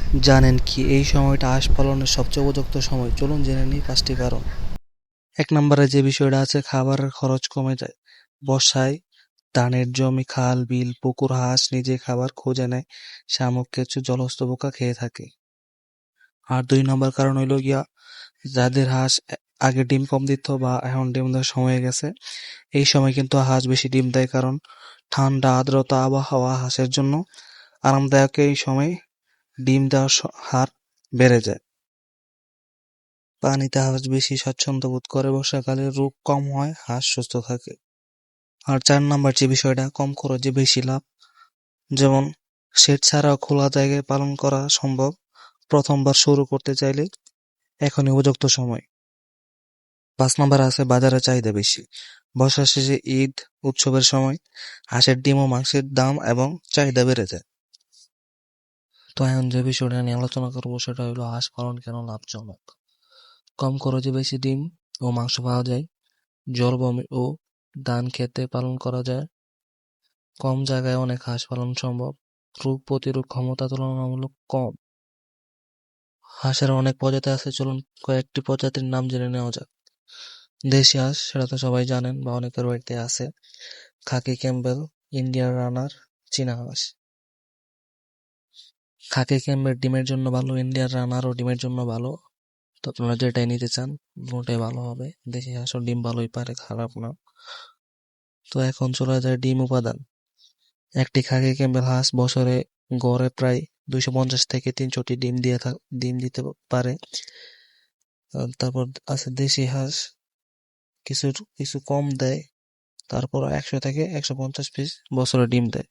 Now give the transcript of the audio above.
জানেন কি এই সময়টা হাঁস পালনের সবচেয়ে উপযুক্ত সময়? চলুন জেনে নিই 5টি কারণ। 1 নম্বরে যে বিষয়টা আছে, খাবারের খরচ কমে যায়। বর্ষায় ধানের জমি, খাল, বিল, পুকুর হাঁস নিজে খাবার খুঁজে নেয়, শামুক, কেঁচো, জলহস্ত পোকা খেয়ে থাকে। আর 2 নম্বর কারণ হইল গিয়া, যাদের হাঁস আগে ডিম কম দিত বা এখন ডিম দেওয়ার সময় হয়ে গেছে, এই সময় কিন্তু হাঁস বেশি ডিম দেয়, কারণ ঠান্ডা আর্দ্রতা আবহাওয়া হাঁসের জন্য আরামদায়ক। এই সময় ডিম দেওয়ার হার বেড়ে যায়। পানিতে হাঁস বেশি স্বাচ্ছন্দ্য বোধ করে, বর্ষাকালে রোগ কম হয়, হাঁস সুস্থ থাকে। আর 4 নাম্বার যে বিষয়টা, কম খরচে বেশি লাভ। যেমন শেড ছাড়াও খোলা জায়গায় পালন করা সম্ভব। প্রথমবার শুরু করতে চাইলে এখনই উপযুক্ত সময়। 5 নাম্বার আছে বাজারে চাহিদা বেশি। বর্ষা শেষে ঈদ, উৎসবের সময় হাঁসের ডিম ও মাংসের দাম এবং চাহিদা বেড়ে যায়। তো এখন যে বিষয়টা নিয়ে আলোচনা করবো সেটা হলো হাঁস পালন কেন লাভজনক। কম খরচে বেশি ডিম ও মাংস পাওয়া যায়। জলভূমি ও ধান খেতে পালন করা যায়। কম জায়গায় অনেক হাঁস পালন সম্ভব। রোগ প্রতিরোধ ক্ষমতা তুলনামূলক কম। হাঁসের অনেক প্রজাতি আছে, চলুন কয়েকটি প্রজাতির নাম জেনে নেওয়া যাক। দেশি হাঁস, সেটা তো সবাই জানেন বা অনেকের বাড়িতে আছে। খাকি ক্যাম্বেল, ইন্ডিয়ান রানার, চীনা হাঁস। খাকি ক্যাম্বেল ডিমের জন্য ভালো, ইন্ডিয়ান রানারও ডিমের জন্য ভালো। তো আপনারা যেটাই নিতে চান দুটোই ভালো হবে। দেশি হাঁসও ডিম ভালোই পারে, খারাপ না। তো এখন চলে যায় ডিম উপাদান। একটি খাকি ক্যাম্বেল হাঁস বছরে গড়ে প্রায় 250 থেকে 300টি ডিম দিতে পারে। তারপর আছে দেশি হাঁস, কিছু কিছু কম দেয়, তারপর 100 থেকে 150 পিস বছরে ডিম দেয়।